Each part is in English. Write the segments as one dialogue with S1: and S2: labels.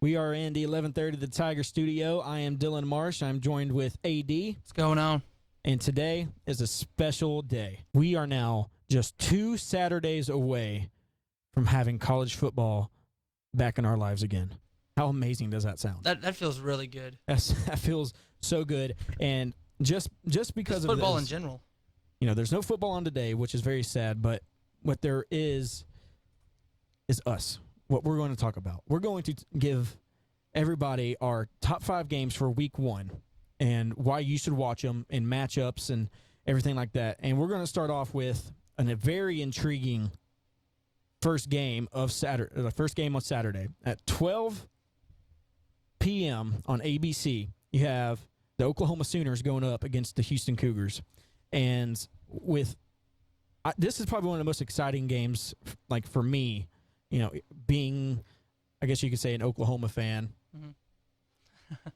S1: We are in the 11:30 The Tiger Studio. I am Dylan Marsh. I'm joined with AD.
S2: What's going on?
S1: And today is a special day. We are now just 2 Saturdays away from having college football back in our lives again. How amazing does that sound?
S2: That feels really good.
S1: That feels so good. And just because
S2: Just
S1: of
S2: football
S1: this,
S2: in general.
S1: you know, there's no football on today, which is very sad, but what there is us. What we're going to talk about. We're going to give everybody our top 5 games for week 1 and why you should watch them and matchups and everything like that. And we're going to start off with a very intriguing first game of Saturday. The first game on Saturday at 12 p.m. on ABC. You have the Oklahoma Sooners going up against the Houston Cougars, and this is probably one of the most exciting games, like for me. You know, being, I guess you could say, an Oklahoma fan.
S2: Mm-hmm.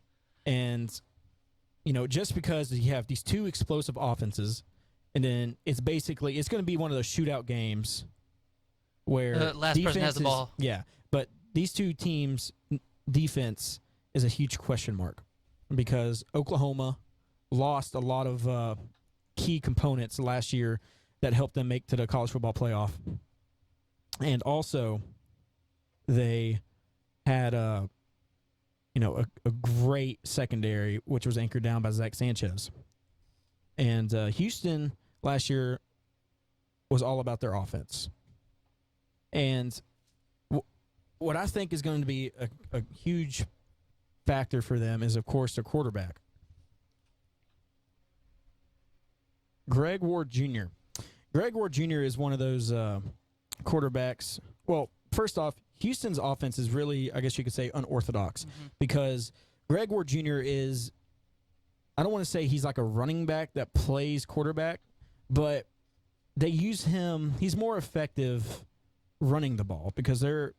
S1: And, you know, just because you have these 2 explosive offenses, and then it's going to be one of those shootout games where
S2: last person has the ball.
S1: Yeah, but these 2 teams' defense is a huge question mark because Oklahoma lost a lot of key components last year that helped them make to the college football playoff. And also, they had a great secondary, which was anchored down by Zach Sanchez. And Houston last year was all about their offense. And what I think is going to be a huge factor for them is, of course, their quarterback, Greg Ward Jr. Greg Ward Jr. is one of those quarterbacks. Well, first off, Houston's offense is really, I guess you could say, unorthodox because Greg Ward Jr. is, I don't want to say he's like a running back that plays quarterback, but they use him, he's more effective running the ball because their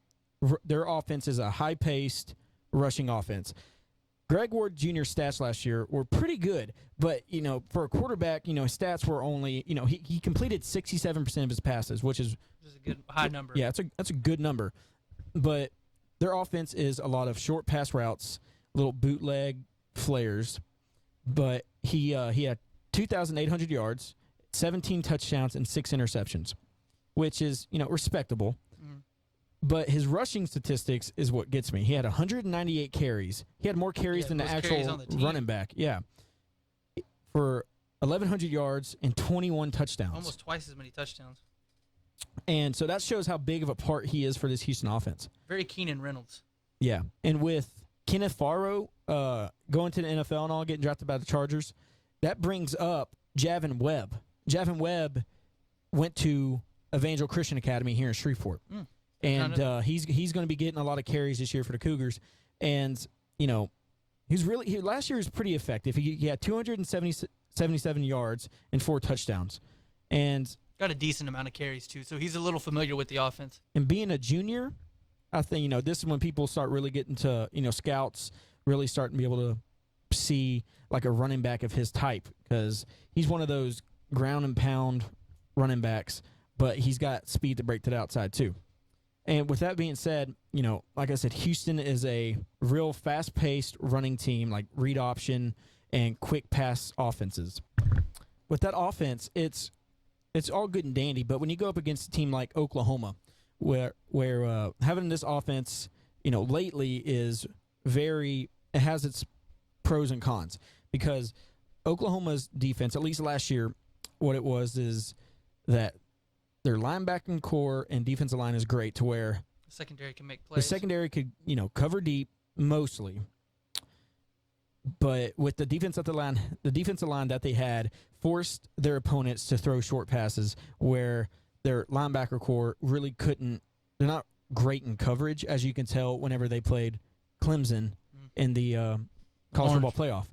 S1: offense is a high-paced rushing offense. Greg Ward Jr.'s stats last year were pretty good, but, you know, for a quarterback, you know, his stats were only, you know, he completed 67% of his passes, which is
S2: a good high number.
S1: Yeah, that's a good number. But their offense is a lot of short pass routes, little bootleg flares. But he had 2,800 yards, 17 touchdowns, and 6 interceptions, which is, you know, respectable. But his rushing statistics is what gets me. He had 198 carries. He had more carries than the actual running back. Yeah. For 1,100 yards and 21 touchdowns.
S2: Almost twice as many touchdowns.
S1: And so that shows how big of a part he is for this Houston offense.
S2: Very Keenan Reynolds.
S1: Yeah. And with Kenneth Farrow going to the NFL and all, getting drafted by the Chargers, that brings up Javin Webb. Javin Webb went to Evangel Christian Academy here in Shreveport. And he's going to be getting a lot of carries this year for the Cougars. And, you know, last year was pretty effective. He had 277 yards and 4 touchdowns. And
S2: got a decent amount of carries, too, so he's a little familiar with the offense.
S1: And being a junior, I think, you know, this is when people start really getting to, you know, scouts really starting to be able to see, like, a running back of his type because he's one of those ground and pound running backs, but he's got speed to break to the outside, too. And with that being said, you know, like I said, Houston is a real fast-paced running team, like read option and quick pass offenses. With that offense, it's all good and dandy, but when you go up against a team like Oklahoma, where having this offense, you know, lately it has its pros and cons because Oklahoma's defense, at least last year, what it was is that their linebacking core and defensive line is great to where
S2: the secondary can make plays.
S1: The secondary could, you know, cover deep mostly. But with the defensive line that they had forced their opponents to throw short passes where their linebacker core really couldn't. They're not great in coverage, as you can tell whenever they played Clemson in the college football playoff.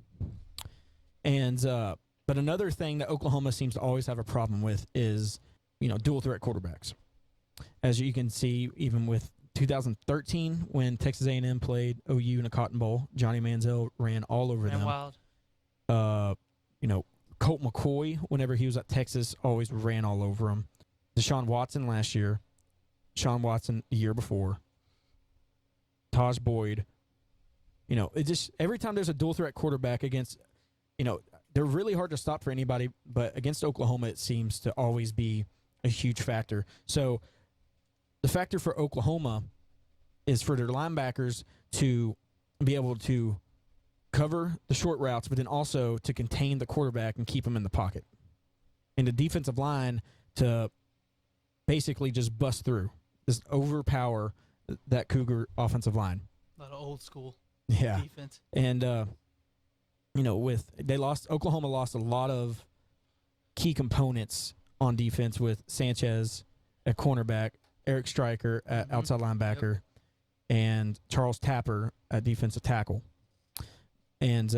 S1: And but another thing that Oklahoma seems to always have a problem with is, you know, dual threat quarterbacks. As you can see, even with 2013 when Texas A&M played OU in a Cotton Bowl, Johnny Manziel ran all over them.
S2: Wild.
S1: You know, Colt McCoy, whenever he was at Texas, always ran all over him. Deshaun Watson last year, Sean Watson the year before, Taj Boyd, it just every time there's a dual threat quarterback against, they're really hard to stop for anybody, but against Oklahoma, it seems to always be a huge factor. So the factor for Oklahoma is for their linebackers to be able to cover the short routes, but then also to contain the quarterback and keep him in the pocket. And the defensive line to basically just bust through, just overpower that Cougar offensive line.
S2: A lot of old school
S1: defense. And Oklahoma lost a lot of key components on defense with Sanchez at cornerback, Eric Stryker at outside linebacker, and Charles Tapper at defensive tackle. And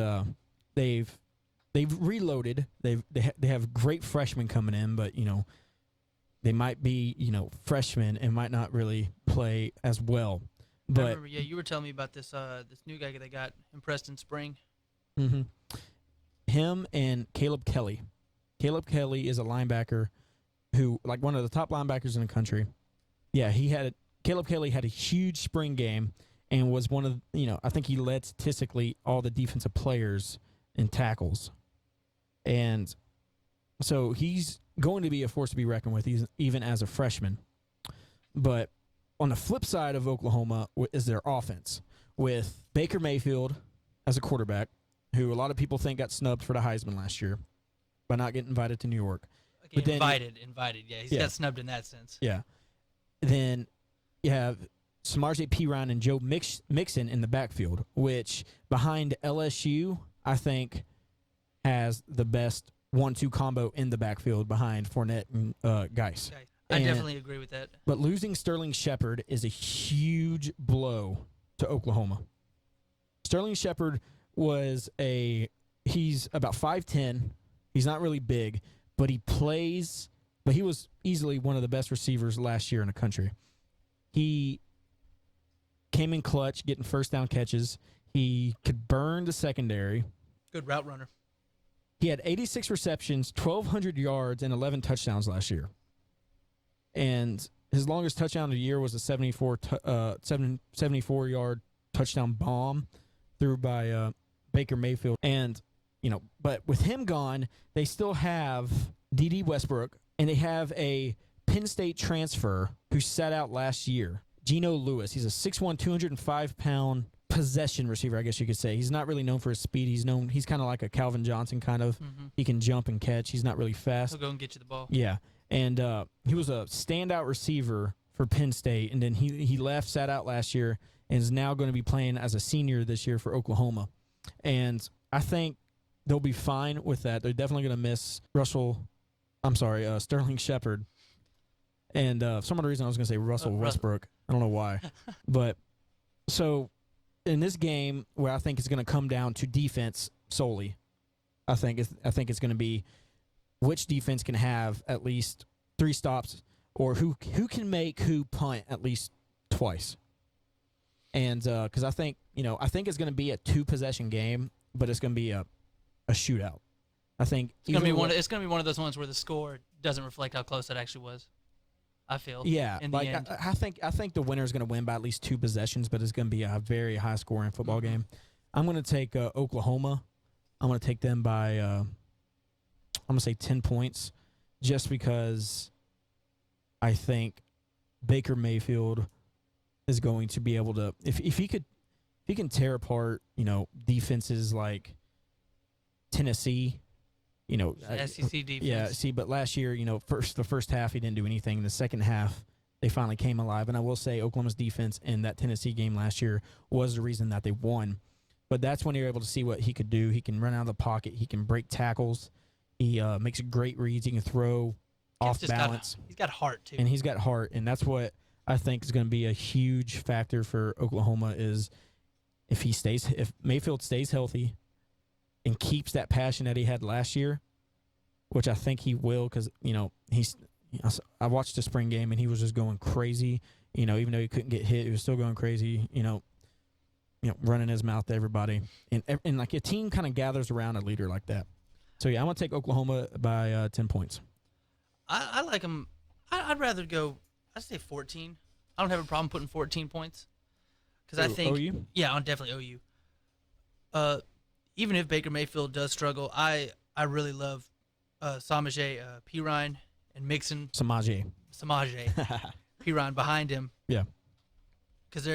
S1: they've reloaded. They have great freshmen coming in, but they might be freshmen and might not really play as well. But
S2: I remember, you were telling me about this this new guy they got in Preston Spring.
S1: Mm-hmm. Him and Caleb Kelly. Caleb Kelly is a linebacker who, like, one of the top linebackers in the country. Yeah, Caleb Kelly had a huge spring game and was one of, I think he led statistically all the defensive players in tackles. And so he's going to be a force to be reckoned with, even as a freshman. But on the flip side of Oklahoma is their offense, with Baker Mayfield as a quarterback, who a lot of people think got snubbed for the Heisman last year by not getting invited to New York.
S2: Okay, but then invited. Yeah, he's got snubbed in that sense.
S1: Yeah. Then you have Samaje Perine and Joe Mixon in the backfield, which behind LSU, I think, has the best 1-2 combo in the backfield behind Fournette and Geis.
S2: Okay. I definitely agree with that.
S1: But losing Sterling Shepard is a huge blow to Oklahoma. Sterling Shepard he's about 5'10". He's not really big, but he was easily one of the best receivers last year in the country. He came in clutch, getting first down catches. He could burn the secondary.
S2: Good route runner.
S1: He had 86 receptions, 1,200 yards, and 11 touchdowns last year. And his longest touchdown of the year was a 74-yard touchdown bomb through by Baker Mayfield. And, but with him gone, they still have D.D. Westbrook, and they have a Penn State transfer who sat out last year, Geno Lewis. He's a 6'1", 205-pound possession receiver, I guess you could say. He's not really known for his speed. He's kind of like a Calvin Johnson kind of. Mm-hmm. He can jump and catch. He's not really fast.
S2: He'll go and get you the ball.
S1: Yeah. And he was a standout receiver for Penn State, and then he sat out last year, and is now going to be playing as a senior this year for Oklahoma. And I think they'll be fine with that. They're definitely going to miss Sterling Shepard. And for some other reason I was going to say Russell Westbrook. I don't know why. But so in this game, where I think it's going to come down to defense solely, I think it's going to be which defense can have at least 3 stops, or who can make who punt at least twice. And because I think it's going to be a 2-possession game, but it's going to be a shootout. I think
S2: it's going to be one of those ones where the score doesn't reflect how close it actually was. I feel.
S1: Yeah,
S2: in the end.
S1: I think the winner is going to win by at least 2 possessions, but it's going to be a very high scoring football game. I'm going to take Oklahoma. I'm going to take them by I'm going to say 10 points, just because I think Baker Mayfield is going to be able to, if he can tear apart defenses like Tennessee.
S2: SEC defense.
S1: Yeah, but last year, the first half he didn't do anything. The second half, they finally came alive. And I will say Oklahoma's defense in that Tennessee game last year was the reason that they won. But that's when you're able to see what he could do. He can run out of the pocket. He can break tackles. He makes great reads. He can throw off balance.
S2: He's got heart, too.
S1: And he's got heart. And that's what I think is going to be a huge factor for Oklahoma, is if Mayfield stays healthy and keeps that passion that he had last year, which I think he will, because I watched the spring game and he was just going crazy. Even though he couldn't get hit, he was still going crazy. Running his mouth to everybody, and like a team kind of gathers around a leader like that. So yeah, I'm gonna take Oklahoma by 10 points.
S2: I like them. I'd rather go. I'd say 14. I don't have a problem putting 14 points, because I think
S1: OU?
S2: Yeah, definitely OU. Even if Baker Mayfield does struggle, I really love Samaje Perine and Mixon
S1: Samaje.
S2: Perine behind him
S1: Yeah.
S2: because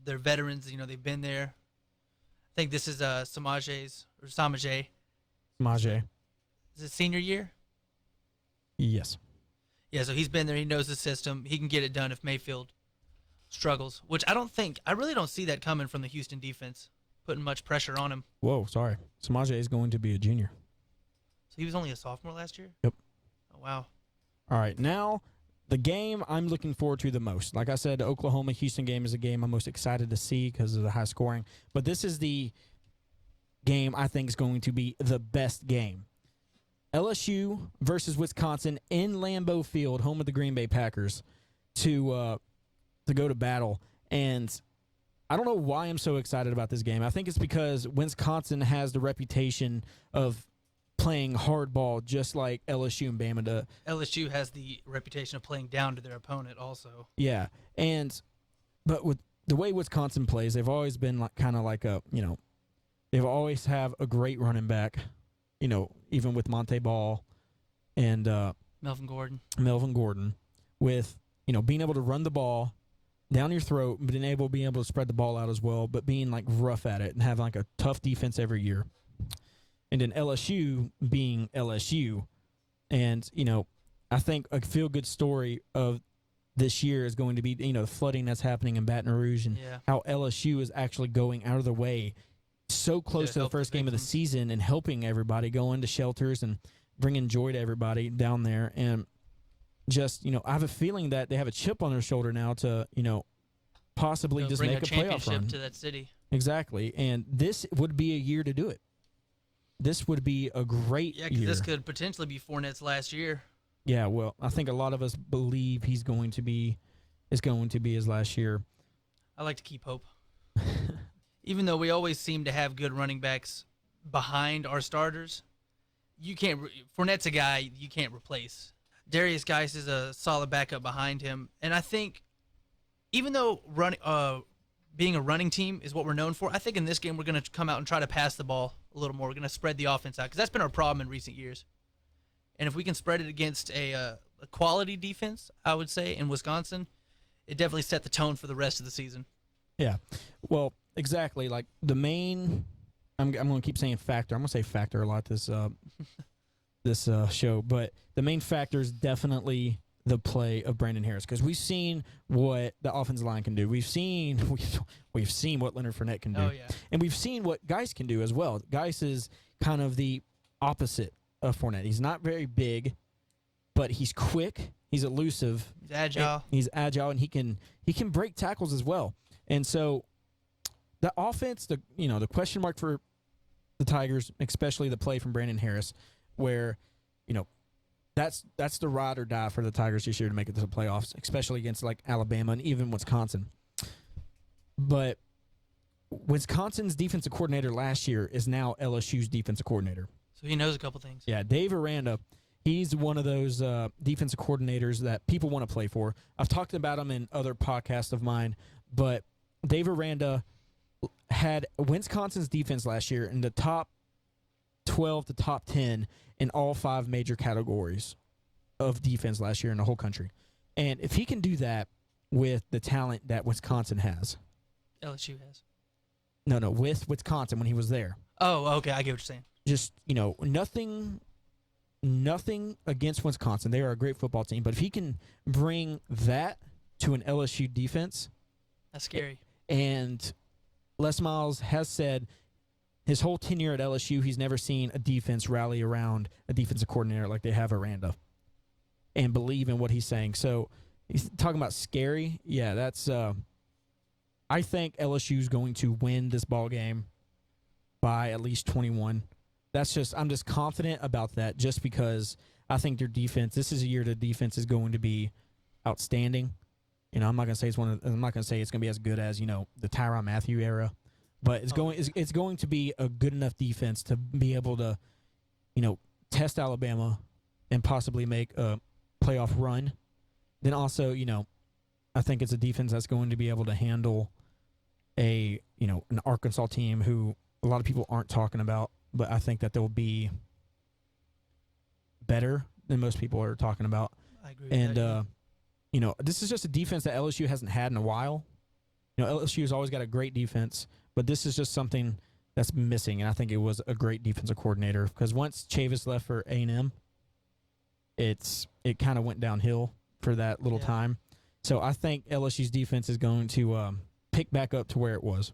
S2: they're veterans. They've been there. I think this is Samaje.
S1: Samaje.
S2: Is it senior year?
S1: Yes.
S2: Yeah, so he's been there. He knows the system. He can get it done if Mayfield struggles, which I really don't see that coming from the Houston defense, putting much pressure on him.
S1: Whoa, sorry. Samaje is going to be a junior.
S2: So he was only a sophomore last year?
S1: Yep.
S2: Oh, wow.
S1: All right, now the game I'm looking forward to the most. Like I said, the Oklahoma-Houston game is a game I'm most excited to see because of the high scoring. But this is the game I think is going to be the best game. LSU versus Wisconsin in Lambeau Field, home of the Green Bay Packers, to go to battle. And I don't know why I'm so excited about this game. I think it's because Wisconsin has the reputation of playing hardball just like LSU and Bama do.
S2: LSU has the reputation of playing down to their opponent also.
S1: Yeah. But with the way Wisconsin plays, they've always been they've always have a great running back, even with Monte Ball and
S2: Melvin
S1: Gordon, with, being able to run the ball down your throat, being able to spread the ball out as well, but being rough at it and having a tough defense every year. And then LSU being LSU. And, I think a feel-good story of this year is going to be, the flooding that's happening in Baton Rouge and how LSU is actually going out of the way so close to the first game of the season and helping everybody, go into shelters and bringing joy to everybody down there. And just, I have a feeling that they have a chip on their shoulder now to, possibly just make a playoff run
S2: to that city.
S1: Exactly. And this would be a year to do it. This would be a great year.
S2: Yeah, because this could potentially be Fournette's last year.
S1: Yeah, well, I think a lot of us believe it's going to be his last year.
S2: I like to keep hope. Even though we always seem to have good running backs behind our starters, Fournette's a guy you can't replace. Darius Geis is a solid backup behind him. And I think even though being a running team is what we're known for, I think in this game we're going to come out and try to pass the ball a little more. We're going to spread the offense out because that's been our problem in recent years. And if we can spread it against a quality defense, I would say, in Wisconsin, it definitely set the tone for the rest of the season.
S1: Yeah. Well, exactly. The main – I'm going to keep saying factor. I'm going to say factor a lot this show. But the main factor is definitely the play of Brandon Harris because we've seen what the offensive line can do. We've seen what Leonard Fournette can do.
S2: Oh, yeah.
S1: And we've seen what Geis can do as well. Geis is kind of the opposite of Fournette. He's not very big, but he's quick. He's elusive.
S2: He's agile.
S1: And he can break tackles as well. And so the offense, the question mark for the Tigers, especially the play from Brandon Harris, where, that's the ride or die for the Tigers this year to make it to the playoffs, especially against Alabama and even Wisconsin. But Wisconsin's defensive coordinator last year is now LSU's defensive coordinator.
S2: So he knows a couple things.
S1: Yeah, Dave Aranda, he's one of those defensive coordinators that people want to play for. I've talked about him in other podcasts of mine, but Dave Aranda had Wisconsin's defense last year in the top 12 to top 10 in all 5 major categories of defense last year in the whole country. And if he can do that with the talent that Wisconsin has.
S2: LSU has.
S1: No, with Wisconsin when he was there.
S2: Oh, okay, I get what you're saying.
S1: Just, nothing against Wisconsin. They are a great football team. But if he can bring that to an LSU defense.
S2: That's scary.
S1: And Les Miles has said his whole tenure at LSU, he's never seen a defense rally around a defensive coordinator like they have Aranda and believe in what he's saying. So he's talking about scary. Yeah, that's I think LSU's going to win this ball game by at least 21. I'm just confident about that just because I think their defense, this is a year the defense is going to be outstanding. I'm not going to say it's going to be as good as, the Tyrann Mathieu era, but it's going to be a good enough defense to be able to, test Alabama and possibly make a playoff run. Then also, I think it's a defense that's going to be able to handle an Arkansas team who a lot of people aren't talking about, but I think that they'll be better than most people are talking about.
S2: I agree with
S1: And,
S2: that.
S1: this is just a defense that LSU hasn't had in a while. LSU has always got a great defense, but this is just something that's missing. And I think it was a great defensive coordinator because once Chavis left for A&M, it kind of went downhill for that little time. So I think LSU's defense is going to pick back up to where it was.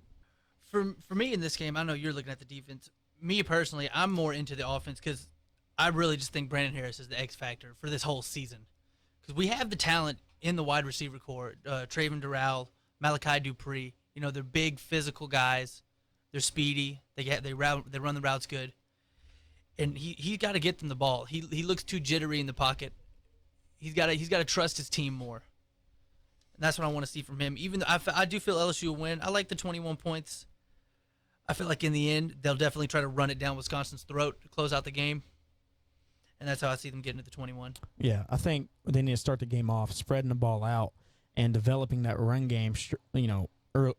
S2: For me in this game, I know you're looking at the defense. Me personally, I'm more into the offense because I really just think Brandon Harris is the X factor for this whole season. Because we have the talent in the wide receiver core, Traven Durrell, Malachi Dupree. They're big physical guys. They're speedy. They run the routes good. And he got to get them the ball. He looks too jittery in the pocket. He's got to trust his team more. And that's what I want to see from him. Even though I do feel LSU will win. I like the 21 points. I feel like in the end they'll definitely try to run it down Wisconsin's throat to close out the game. And that's how I see them getting to the 21.
S1: Yeah, I think they need to start the game off spreading the ball out and developing that run game,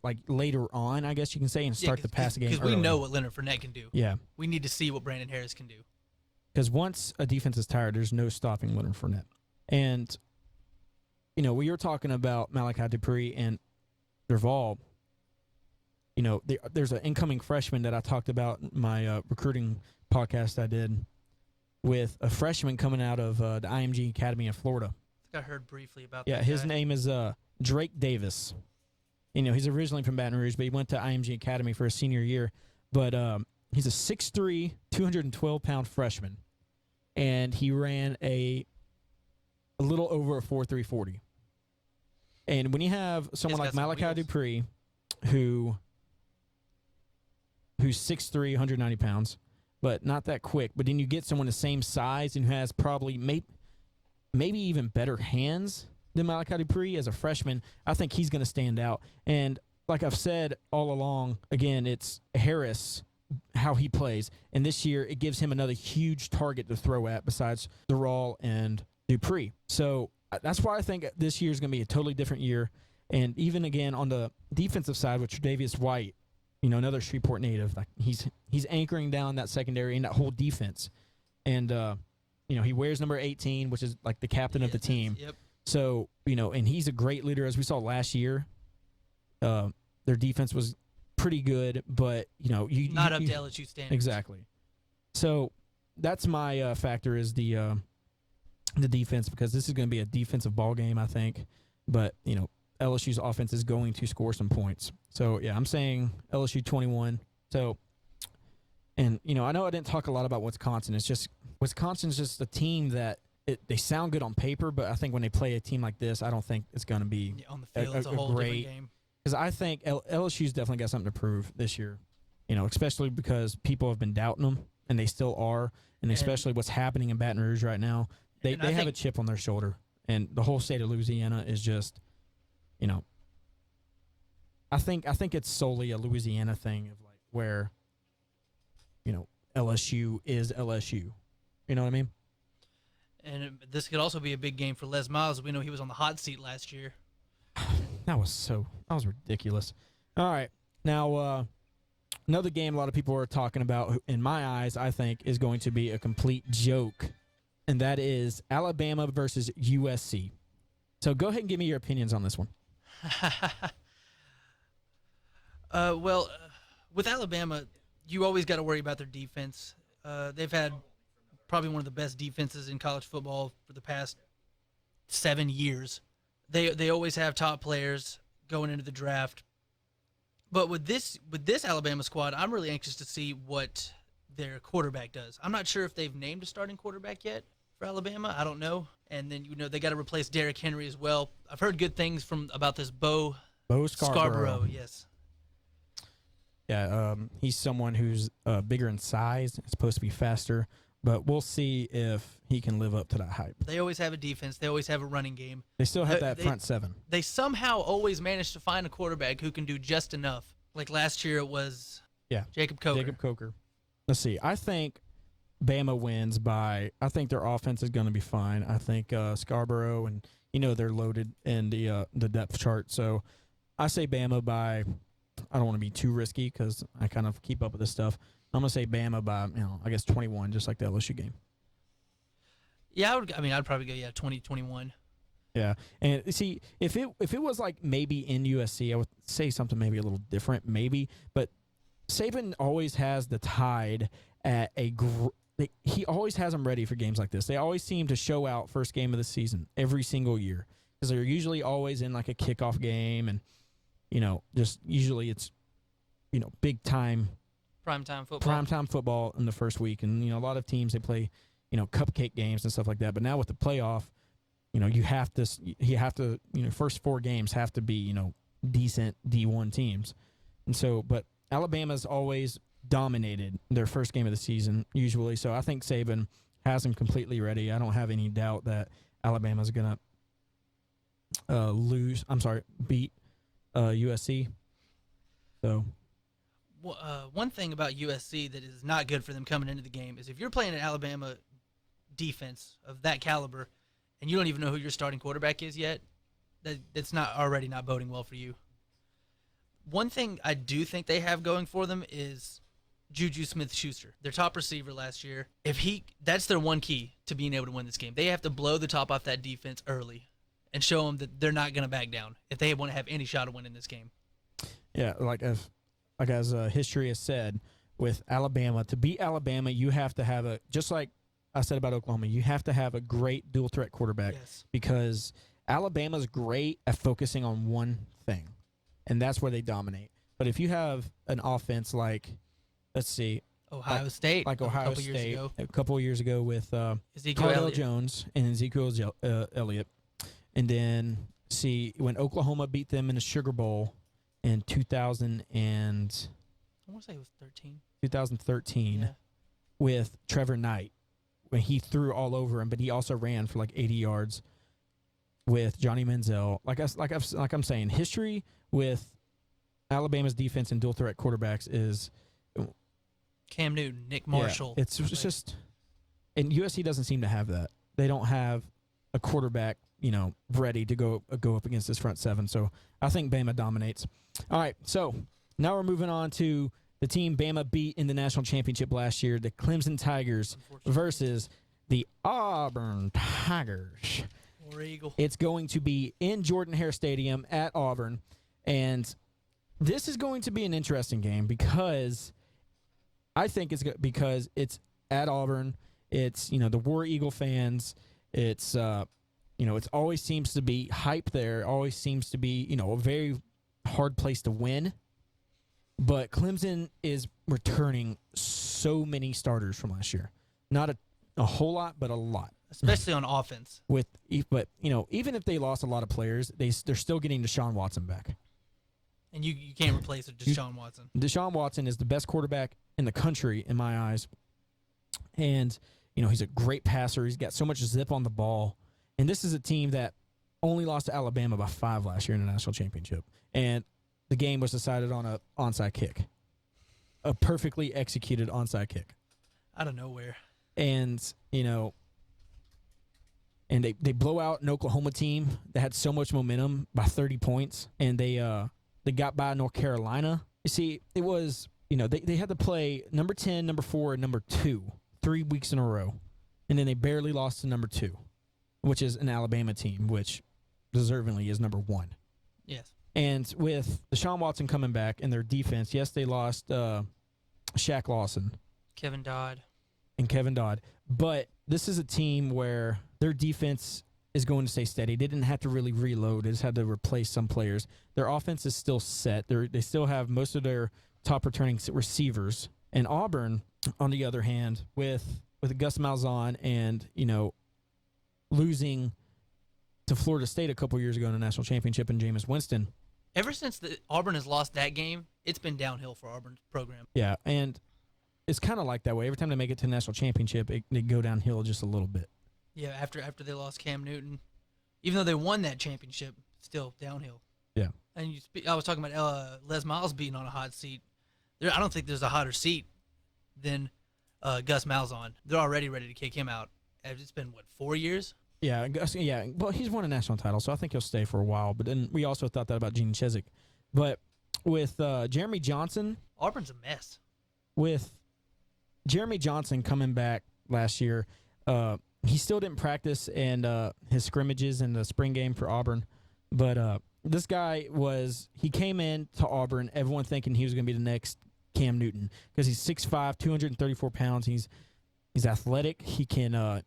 S1: like later on, I guess you can say, and start the pass game.
S2: Because we know what Leonard Fournette can do.
S1: Yeah.
S2: We need to see what Brandon Harris can do.
S1: Because once a defense is tired, there's no stopping Leonard Fournette. And, we were talking about Malachi Dupree and Durval. There's an incoming freshman that I talked about in my recruiting podcast I did with a freshman coming out of the IMG Academy in Florida.
S2: I think I heard briefly about that.
S1: Yeah, his name is Drake Davis. He's originally from Baton Rouge, but he went to IMG Academy for his senior year. But he's a 6'3", 212-pound freshman, and he ran a little over a 4.3 40. And when you have someone like Malachi Dupree, who's 6'3", 190 pounds, but not that quick, but then you get someone the same size and who has probably maybe even better hands than Malachi Dupree as a freshman, I think he's going to stand out. And like I've said all along, again, it's Harris, how he plays. And this year, it gives him another huge target to throw at besides Durrell and Dupree. So that's why I think this year is going to be a totally different year. And even, again, on the defensive side with Tre'Davious White, another Shreveport native, like he's anchoring down that secondary and that whole defense. And, he wears number 18, which is like the captain of the team.
S2: Yep.
S1: So, and he's a great leader. As we saw last year, their defense was pretty good, but,
S2: not up to LSU standards.
S1: Exactly. So that's my factor is the defense, because this is going to be a defensive ball game, I think. But, LSU's offense is going to score some points. So, yeah, I'm saying LSU 21. So, and, I know I didn't talk a lot about Wisconsin. It's just Wisconsin's just a team that they sound good on paper, but I think when they play a team like this, I don't think it's going to be
S2: on the field. It's a whole
S1: great
S2: different game.
S1: Because I think LSU's definitely got something to prove this year, especially because people have been doubting them, and they still are, and especially what's happening in Baton Rouge right now. They have a chip on their shoulder, and the whole state of Louisiana is just, I think it's solely a Louisiana thing of like where, LSU is LSU. You know what I mean?
S2: And this could also be a big game for Les Miles. We know he was on the hot seat last year.
S1: That was ridiculous. All right. Now, another game a lot of people are talking about, in my eyes, I think, is going to be a complete joke, and that is Alabama versus USC. So go ahead and give me your opinions on this one.
S2: With Alabama, you always got to worry about their defense. They've had probably one of the best defenses in college football for the past 7 years. They always have top players going into the draft. But with this Alabama squad, I'm really anxious to see what their quarterback does. I'm not sure if they've named a starting quarterback yet for Alabama. I don't know. And then they got to replace Derrick Henry as well. I've heard good things about this Bo Scarborough. Yes.
S1: Yeah, he's someone who's bigger in size, supposed to be faster, but we'll see if he can live up to that hype.
S2: They always have a defense. They always have a running game.
S1: They still have that front seven.
S2: They somehow always manage to find a quarterback who can do just enough. Like last year it was Jacob Coker.
S1: Let's see. I think Bama wins I think their offense is going to be fine. I think Scarborough, and they're loaded in the depth chart. So I say Bama by, I don't want to be too risky because I kind of keep up with this stuff. I'm gonna say Bama by I guess 21, just like the LSU game.
S2: Yeah, I'd probably go 20-21.
S1: Yeah, and see if it was like maybe in USC, I would say something maybe a little different, maybe. But Saban always has the Tide at he always has them ready for games like this. They always seem to show out first game of the season every single year because they're usually always in like a kickoff game, and just usually it's big time
S2: primetime
S1: football in the first week, and a lot of teams they play cupcake games and stuff like that. But now with the playoff, you have to first 4 games have to be decent D1 teams, and so but Alabama's always dominated their first game of the season usually. So I think Saban has them completely ready. I don't have any doubt that Alabama's gonna beat USC. So.
S2: One thing about USC that is not good for them coming into the game is if you're playing an Alabama defense of that caliber and you don't even know who your starting quarterback is yet, that's not boding well for you. One thing I do think they have going for them is Juju Smith-Schuster, their top receiver last year. That's their one key to being able to win this game. They have to blow the top off that defense early and show them that they're not going to back down if they want to have any shot of winning this game.
S1: Yeah, as history has said, with Alabama, to beat Alabama, you have to have just like I said about Oklahoma, you have to have a great dual threat quarterback.
S2: Yes. Because
S1: Alabama's great at focusing on one thing, and that's where they dominate. But if you have an offense like, let's see,
S2: Ohio State,
S1: a couple of years ago with
S2: Ezekiel
S1: Jones and Ezekiel Elliott, and then when Oklahoma beat them in the Sugar Bowl in 2013
S2: yeah.
S1: with Trevor Knight, when he threw all over him, but he also ran for like 80 yards with Johnny Manziel. Like I'm saying, history with Alabama's defense and dual threat quarterbacks is
S2: Cam Newton, Nick Marshall.
S1: Yeah, it's just, and USC doesn't seem to have that. They don't have a quarterback, ready to go up against this front seven. So I think Bama dominates. All right, so now we're moving on to the team Bama beat in the national championship last year, the Clemson Tigers versus the Auburn Tigers.
S2: War Eagle.
S1: It's going to be in Jordan-Hare Stadium at Auburn, and this is going to be an interesting game because because it's at Auburn. It's the War Eagle fans. It's it always seems to be hype there. Always seems to be a very hard place to win. But Clemson is returning so many starters from last year. Not a whole lot, but a lot.
S2: Especially on offense.
S1: But even if they lost a lot of players, they're still getting Deshaun Watson back.
S2: And you can't replace Deshaun Watson.
S1: Deshaun Watson is the best quarterback in the country in my eyes. And, he's a great passer. He's got so much zip on the ball. And this is a team that only lost to Alabama by 5 last year in the national championship. And the game was decided on an onside kick. A perfectly executed onside kick.
S2: Out of nowhere.
S1: And, and they blow out an Oklahoma team that had so much momentum by 30 points. And they got by North Carolina. You see, it was, they had to play number 10, number 4, and number 2 3 weeks in a row. And then they barely lost to number 2, which is an Alabama team, which deservingly is number 1.
S2: Yes.
S1: And with Deshaun Watson coming back and their defense, yes, they lost Shaq Lawson.
S2: Kevin Dodd.
S1: But this is a team where their defense is going to stay steady. They didn't have to really reload. They just had to replace some players. Their offense is still set. They still have most of their top returning receivers. And Auburn, on the other hand, with Gus Malzahn and, losing to Florida State a couple years ago in the national championship and Jameis Winston.
S2: Ever since Auburn has lost that game, it's been downhill for Auburn's program.
S1: Yeah, and it's kind of like that way. Every time they make it to the national championship, they go downhill just a little bit.
S2: Yeah, after they lost Cam Newton, even though they won that championship, still downhill.
S1: Yeah.
S2: And I was talking about Les Miles being on a hot seat. I don't think there's a hotter seat than Gus Malzahn. They're already ready to kick him out. It's been, 4 years?
S1: Yeah, Gus, yeah. Well, he's won a national title, so I think he'll stay for a while. But then we also thought that about Gene Chizik. But with Jeremy Johnson.
S2: Auburn's a mess.
S1: With Jeremy Johnson coming back last year, he still didn't practice in his scrimmages in the spring game for Auburn. But this guy he came in to Auburn, everyone thinking he was going to be the next Cam Newton because he's 6'5", 234 pounds. He's athletic. He can, I'm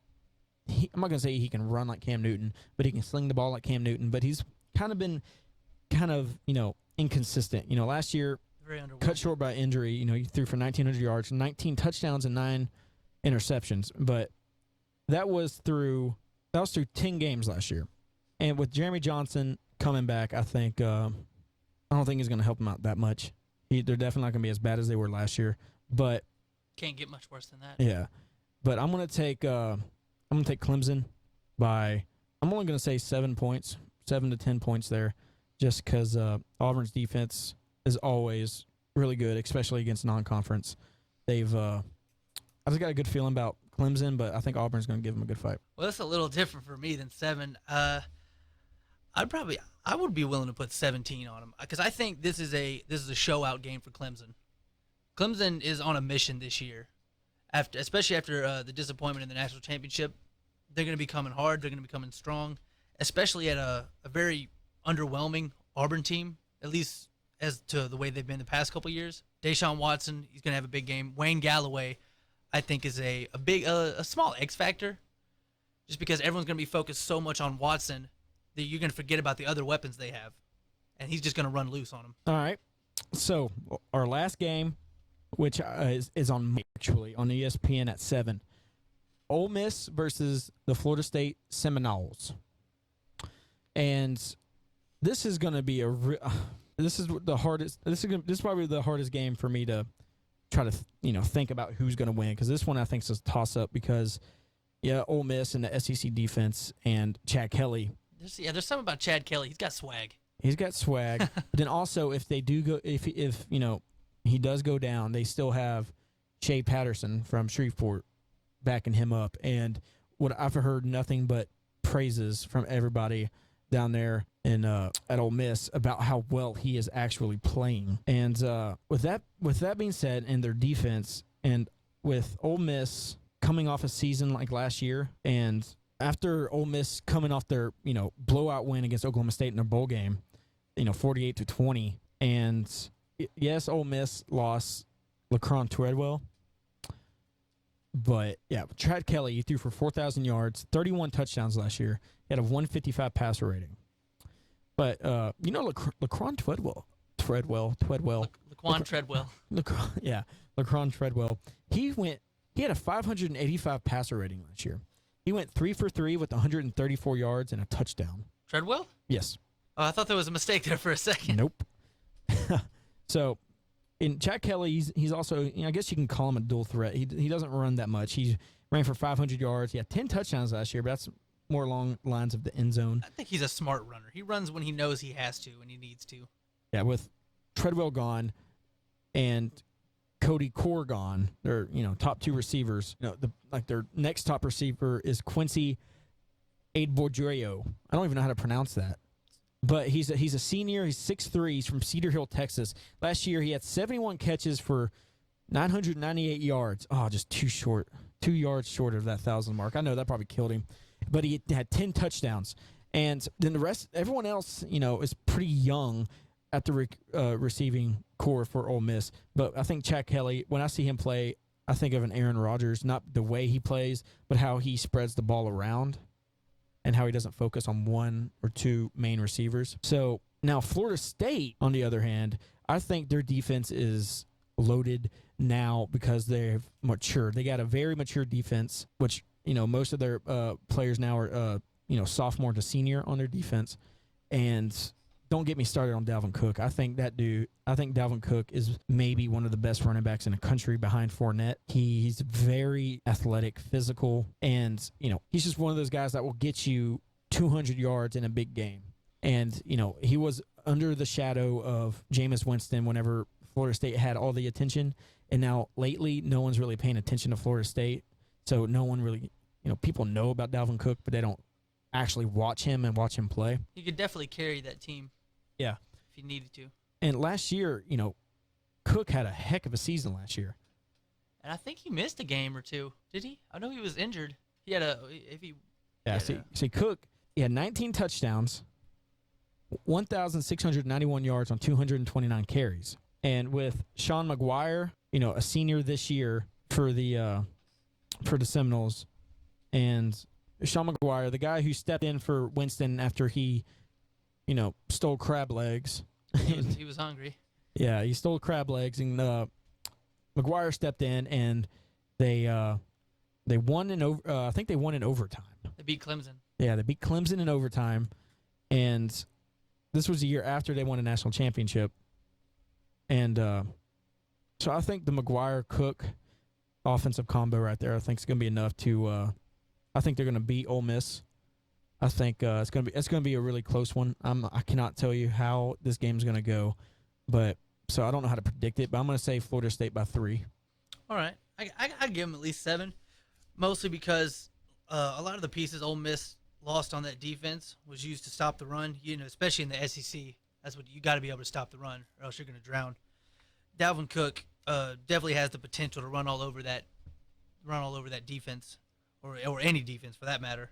S1: not going to say he can run like Cam Newton, but he can sling the ball like Cam Newton. But he's kind of been inconsistent. Last year,
S2: Very underwhelming.
S1: cut short by injury. He threw for 1,900 yards, 19 touchdowns, and 9 interceptions. But that was through 10 games last year. And with Jeremy Johnson coming back, I don't think he's going to help him out that much. They're definitely not going to be as bad as they were last year. But
S2: can't get much worse than that.
S1: yeah. But I'm going to take Clemson by, I'm only going to say 7 points, 7 to 10 points there, just because Auburn's defense is always really good, especially against non-conference. I just got a good feeling about Clemson, but I think Auburn's going to give them a good fight.
S2: Well, that's a little different for me than 7. I would be willing to put 17 on them because I think this is a show out game for Clemson. Clemson is on a mission this year, especially after the disappointment in the national championship. They're going to be coming hard. They're going to be coming strong, especially at a very underwhelming Auburn team, at least as to the way they've been the past couple years. Deshaun Watson, he's going to have a big game. Wayne Galloway, I think, is a small X factor, just because everyone's going to be focused so much on Watson that you're going to forget about the other weapons they have, and he's just going to run loose on them.
S1: All right. So our last game, which is on ESPN at 7, Ole Miss versus the Florida State Seminoles, and this is going to be this is the hardest. This is probably the hardest game for me to try to think about who's going to win, because this one I think is a toss up because Ole Miss and the SEC defense and Chad Kelly.
S2: There's something about Chad Kelly. He's got swag.
S1: He's got swag. But then also, if they do go, if he does go down, they still have Shea Patterson from Shreveport backing him up. And what I've heard nothing but praises from everybody down there in at Ole Miss about how well he is actually playing. And with that being said, and their defense, and with Ole Miss coming off a season like last year, and after Ole Miss coming off their blowout win against Oklahoma State in their bowl game, 48-20, and yes, Ole Miss lost LaCron Treadwell, but Chad Kelly, he threw for 4,000 yards, 31 touchdowns last year. He had a 155 passer rating. But LaCron Treadwell.
S2: Laquan Treadwell.
S1: LaCron Treadwell. He had a 585 passer rating last year. He went 3 for 3 with 134 yards and a touchdown.
S2: Treadwell?
S1: Yes.
S2: Oh, I thought there was a mistake there for a second.
S1: Nope. So, in Chad Kelly, he's also, I guess you can call him a dual threat. He doesn't run that much. He ran for 500 yards. He had 10 touchdowns last year, but that's more along lines of the end zone.
S2: I think he's a smart runner. He runs when he knows he has to and he needs to.
S1: Yeah, with Treadwell gone and Cody Core gone, their top 2 receivers. Their next top receiver is Quincy Adeborgio. I don't even know how to pronounce that, but he's a senior. He's 6'3". He's from Cedar Hill, Texas. Last year he had 71 catches for 998 yards. Oh, just too short, 2 yards short of that 1,000 mark. I know that probably killed him, but he had 10 touchdowns. And then the rest, everyone else, is pretty young at the receiving core for Ole Miss. But I think Chad Kelly, when I see him play, I think of an Aaron Rodgers, not the way he plays, but how he spreads the ball around and how he doesn't focus on 1 or 2 main receivers. So now Florida State, on the other hand, I think their defense is loaded now because they've matured. They got a very mature defense, which, most of their players now are, sophomore to senior on their defense. And don't get me started on Dalvin Cook. I think Dalvin Cook is maybe one of the best running backs in the country behind Fournette. He's very athletic, physical, and, he's just one of those guys that will get you 200 yards in a big game. And, he was under the shadow of Jameis Winston whenever Florida State had all the attention. And now lately, no one's really paying attention to Florida State. So no one really, people know about Dalvin Cook, but they don't actually watch him and watch him play.
S2: He could definitely carry that team.
S1: Yeah.
S2: If he needed to.
S1: And last year, Cook had a heck of a season last year.
S2: And I think he missed a game or two. Did he? I know he was injured. He had a if he
S1: Yeah,
S2: he had
S1: see, Cook, he had 19 touchdowns, 1,691 yards on 229 carries. And with Sean McGuire, a senior this year for the Seminoles, and Sean McGuire, the guy who stepped in for Winston after he, stole crab legs.
S2: he was hungry.
S1: Yeah, he stole crab legs, and McGuire stepped in, and they won I think they won in overtime.
S2: They beat Clemson.
S1: Yeah, they beat Clemson in overtime, and this was a year after they won a national championship. And so I think the McGuire-Cook offensive combo right there, I think is going to be enough to. I think they're going to beat Ole Miss. I think it's going to be a really close one. I cannot tell you how this game is going to go, but so I don't know how to predict it. But I'm going to say Florida State by 3.
S2: All right, I give them at least 7, mostly because a lot of the pieces Ole Miss lost on that defense was used to stop the run. Especially in the SEC, that's what you got to be able to stop the run, or else you're going to drown. Dalvin Cook definitely has the potential to run all over that defense, or any defense for that matter.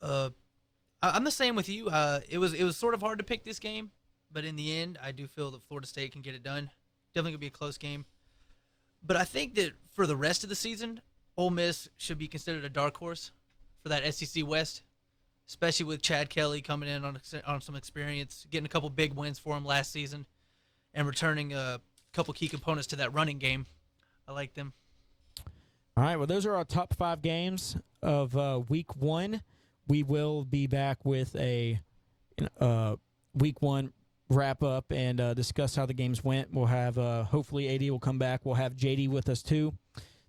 S2: I'm the same with you. It was sort of hard to pick this game, but in the end, I do feel that Florida State can get it done. Definitely gonna be a close game. But I think that for the rest of the season, Ole Miss should be considered a dark horse for that SEC West, especially with Chad Kelly coming in on some experience, getting a couple big wins for him last season, and returning a couple key components to that running game. I like them.
S1: All right, well, those are our top 5 games of Week 1. We will be back with a Week 1 wrap-up and discuss how the games went. We'll have, hopefully, AD will come back. We'll have JD with us, too,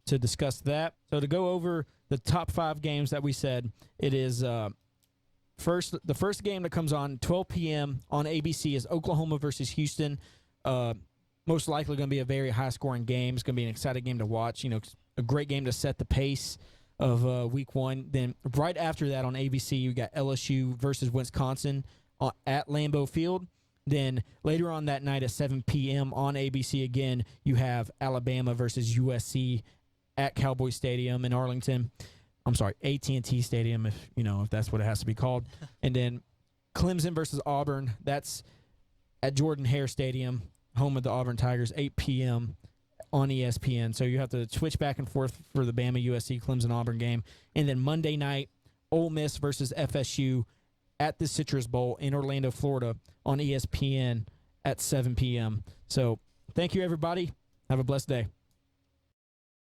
S1: to discuss that. So to go over the top 5 games that we said, it is the first game that comes on 12 p.m. on ABC is Oklahoma versus Houston. Most likely going to be a very high-scoring game. It's going to be an exciting game to watch. A great game to set the pace of Week 1. Then right after that on ABC, you got LSU versus Wisconsin at Lambeau Field. Then later on that night at 7 p.m. on ABC again, you have Alabama versus USC at Cowboy Stadium in Arlington. I'm sorry, AT&T Stadium, if that's what it has to be called. And then Clemson versus Auburn. That's at Jordan-Hare Stadium, home of the Auburn Tigers, 8 p.m. on ESPN. So you have to switch back and forth for the Bama, USC, Clemson, Auburn game. And then Monday night, Ole Miss versus FSU at the Citrus Bowl in Orlando, Florida on ESPN at 7 p.m. So thank you, everybody. Have a blessed day.